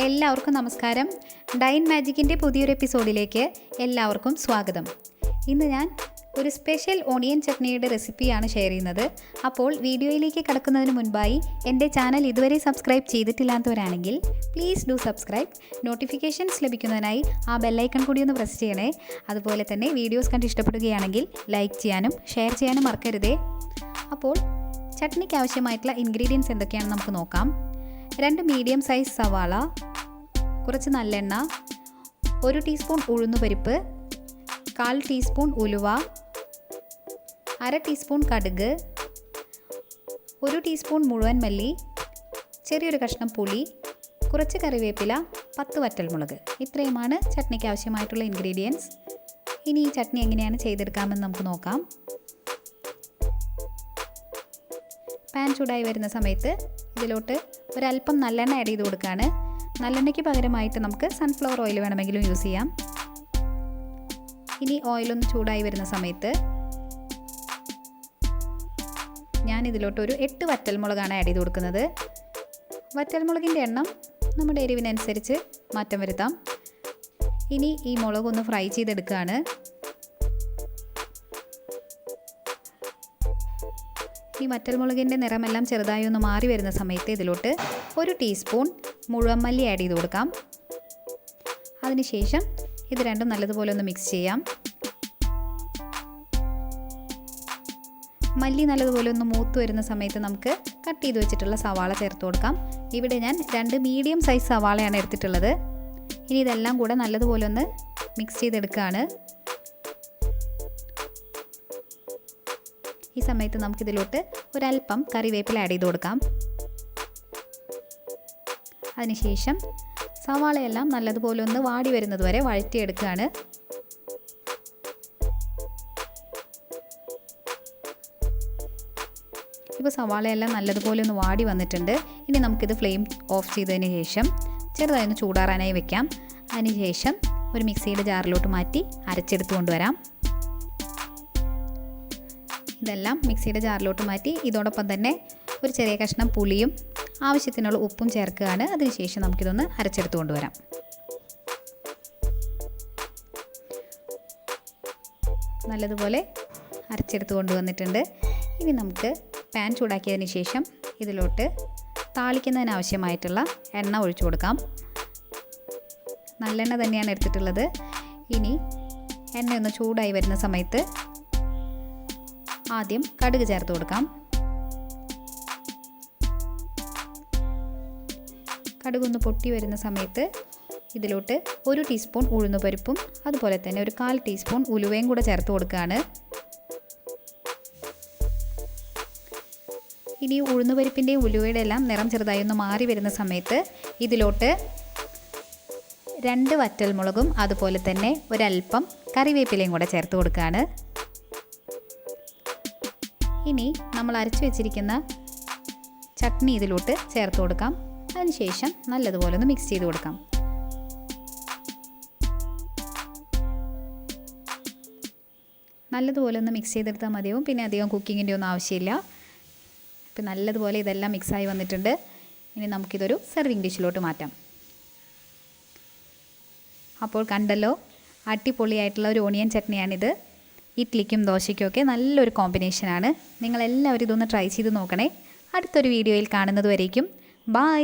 എല്ലാവർക്കും നമസ്കാരം. ഡൈൻ മാജിക്കിൻ്റെ പുതിയൊരു എപ്പിസോഡിലേക്ക് എല്ലാവർക്കും സ്വാഗതം. ഇന്ന് ഞാൻ ഒരു സ്പെഷ്യൽ ഓണിയൻ ചട്നിയുടെ റെസിപ്പിയാണ് ഷെയർ ചെയ്യുന്നത്. അപ്പോൾ വീഡിയോയിലേക്ക് കടക്കുന്നതിന് മുൻപായി എൻ്റെ ചാനൽ ഇതുവരെ സബ്സ്ക്രൈബ് ചെയ്തിട്ടില്ലാത്തവരാണെങ്കിൽ പ്ലീസ് ഡു സബ്സ്ക്രൈബ്. നോട്ടിഫിക്കേഷൻസ് ലഭിക്കുന്നതിനായി ആ ബെല്ലൈക്കൺ കൂടി ഒന്ന് പ്രസ് ചെയ്യണേ. അതുപോലെ തന്നെ വീഡിയോസ് കണ്ട് ഇഷ്ടപ്പെടുകയാണെങ്കിൽ ലൈക്ക് ചെയ്യാനും ഷെയർ ചെയ്യാനും മറക്കരുതേ. അപ്പോൾ ചട്നിക്ക് ആവശ്യമായിട്ടുള്ള ഇൻഗ്രീഡിയൻസ് എന്തൊക്കെയാണെന്ന് നമുക്ക് നോക്കാം. 2 മീഡിയം സൈസ് സവാള, കുറച്ച് നല്ലെണ്ണ, 1 ടീസ്പൂൺ ഉഴുന്നുപരിപ്പ്, 1/4 ടീസ്പൂൺ ഉലുവ, 1/2 ടീസ്പൂൺ കടുക്, 1 ടീസ്പൂൺ മുഴുവൻ മല്ലി, ചെറിയൊരു കഷ്ണം പുളി, കുറച്ച് കറിവേപ്പില, 10 വറ്റൽമുളക്. ഇത്രയുമാണ് ചട്നിക്ക് ആവശ്യമായിട്ടുള്ള ഇൻഗ്രീഡിയൻസ്. ഇനി ഈ ചട്നി എങ്ങനെയാണ് ചെയ്തെടുക്കാമെന്ന് നമുക്ക് നോക്കാം. പാൻ ചൂടായി വരുന്ന സമയത്ത് ഇതിലോട്ട് ഒരല്പം നല്ലെണ്ണ ആഡ് ചെയ്ത് കൊടുക്കുകയാണ്. നല്ലെണ്ണയ്ക്ക് പകരമായിട്ട് നമുക്ക് സൺഫ്ലവർ ഓയിൽ വേണമെങ്കിലും യൂസ് ചെയ്യാം. ഇനി ഓയിലൊന്ന് ചൂടായി വരുന്ന സമയത്ത് ഞാൻ ഇതിലോട്ട് ഒരു 8 വറ്റൽമുളകാണ് ആഡ് ചെയ്ത് കൊടുക്കുന്നത്. വറ്റൽമുളകിൻ്റെ എണ്ണം നമ്മുടെ എരിവിനനുസരിച്ച് മാറ്റം വരുത്താം. ഇനി ഈ മുളകൊന്ന് ഫ്രൈ ചെയ്തെടുക്കുകയാണ്. ഈ വറ്റൽമുളകിൻ്റെ നിറമെല്ലാം ചെറുതായി ഒന്ന് മാറി വരുന്ന സമയത്ത് ഇതിലോട്ട് 1 ടീസ്പൂൺ മുഴുവൻ മല്ലി ആഡ് ചെയ്ത് കൊടുക്കാം. അതിനുശേഷം ഇത് രണ്ടും നല്ലതുപോലെ ഒന്ന് മിക്സ് ചെയ്യാം. മല്ലി നല്ലതുപോലെ ഒന്ന് മൂത്ത് വരുന്ന സമയത്ത് നമുക്ക് കട്ട് ചെയ്ത് വെച്ചിട്ടുള്ള സവാള ചേർത്ത് കൊടുക്കാം. ഇവിടെ ഞാൻ 2 മീഡിയം സൈസ് സവാളയാണ് എടുത്തിട്ടുള്ളത്. ഇനി ഇതെല്ലാം കൂടെ നല്ലതുപോലെ ഒന്ന് മിക്സ് ചെയ്തെടുക്കുകയാണ്. ഈ സമയത്ത് നമുക്കിതിലോട്ട് ഒരല്പം കറിവേപ്പില ആഡ് ചെയ്ത് കൊടുക്കാം. അതിനുശേഷം സവാളയെല്ലാം നല്ലതുപോലെ ഒന്ന് വാടി വരുന്നത് വരെ വഴറ്റിയെടുക്കുകയാണ്. ഇപ്പോൾ സവാളയെല്ലാം നല്ലതുപോലെ ഒന്ന് വാടി വന്നിട്ടുണ്ട്. ഇനി നമുക്കിത് ഫ്ലെയിം ഓഫ് ചെയ്തതിന് ശേഷം ചെറുതായി ഒന്ന് ചൂടാറാനായി വെക്കാം. അതിനുശേഷം ഒരു മിക്സിയുടെ ജാറിലോട്ട് മാറ്റി അരച്ചെടുത്ത് കൊണ്ടുവരാം. ഇതെല്ലാം മിക്സിയുടെ ജാറിലോട്ട് മാറ്റി ഇതോടൊപ്പം തന്നെ ഒരു ചെറിയ കഷ്ണം പുളിയും ആവശ്യത്തിനുള്ള ഉപ്പും ചേർക്കുകയാണ്. അതിനുശേഷം നമുക്കിതൊന്ന് അരച്ചെടുത്ത് കൊണ്ടുവരാം. നല്ലതുപോലെ അരച്ചെടുത്ത് കൊണ്ടുവന്നിട്ടുണ്ട്. ഇനി നമുക്ക് പാൻ ചൂടാക്കിയതിന് ശേഷം ഇതിലോട്ട് താളിക്കുന്നതിനാവശ്യമായിട്ടുള്ള എണ്ണ ഒഴിച്ചു കൊടുക്കാം. നല്ലെണ്ണ തന്നെയാണ് എടുത്തിട്ടുള്ളത്. ഇനി എണ്ണയൊന്ന് ചൂടായി വരുന്ന സമയത്ത് ആദ്യം കടുക് ചേർത്ത് കൊടുക്കാം. കടുകൊന്ന് പൊട്ടി വരുന്ന സമയത്ത് ഇതിലോട്ട് 1 ടീസ്പൂൺ ഉഴുന്നുപരിപ്പും അതുപോലെ തന്നെ ഒരു 1/4 ടീസ്പൂൺ ഉലുവയും കൂടെ ചേർത്ത് കൊടുക്കുകയാണ്. ഇനി ഉഴുന്നുപരിപ്പിൻ്റെയും ഉലുവയുടെ എല്ലാം നിറം ചെറുതായി ഒന്ന് മാറി വരുന്ന സമയത്ത് ഇതിലോട്ട് 2 വറ്റൽമുളകും അതുപോലെ തന്നെ ഒരല്പം കറിവേപ്പിലയും കൂടെ ചേർത്ത് കൊടുക്കുകയാണ്. ഇനി നമ്മൾ അരച്ചു വെച്ചിരിക്കുന്ന ചട്നി ഇതിലോട്ട് ചേർത്ത് കൊടുക്കാം. അതിനുശേഷം നല്ലതുപോലെ ഒന്ന് മിക്സ് ചെയ്ത് കൊടുക്കാം. നല്ലതുപോലെ ഒന്ന് മിക്സ് ചെയ്തെടുത്താൽ മതിയാവും. പിന്നെ അധികം കുക്കിങ്ങിൻ്റെ ഒന്നും ആവശ്യമില്ല. ഇപ്പം നല്ലതുപോലെ ഇതെല്ലാം മിക്സായി വന്നിട്ടുണ്ട്. ഇനി നമുക്കിതൊരു സെർവിങ് ഡിഷിലോട്ട് മാറ്റാം. അപ്പോൾ കണ്ടല്ലോ, അടിപൊളിയായിട്ടുള്ള ഒരു ഓണിയൻ ചട്നിയാണിത്. ഇഡ്ലിക്കും ദോശയ്ക്കും ഒക്കെ നല്ലൊരു കോമ്പിനേഷനാണ്. നിങ്ങളെല്ലാവരും ഇതൊന്ന് ട്രൈ ചെയ്ത് നോക്കണേ. അടുത്തൊരു വീഡിയോയിൽ കാണുന്നത് വരേക്കും ബൈ.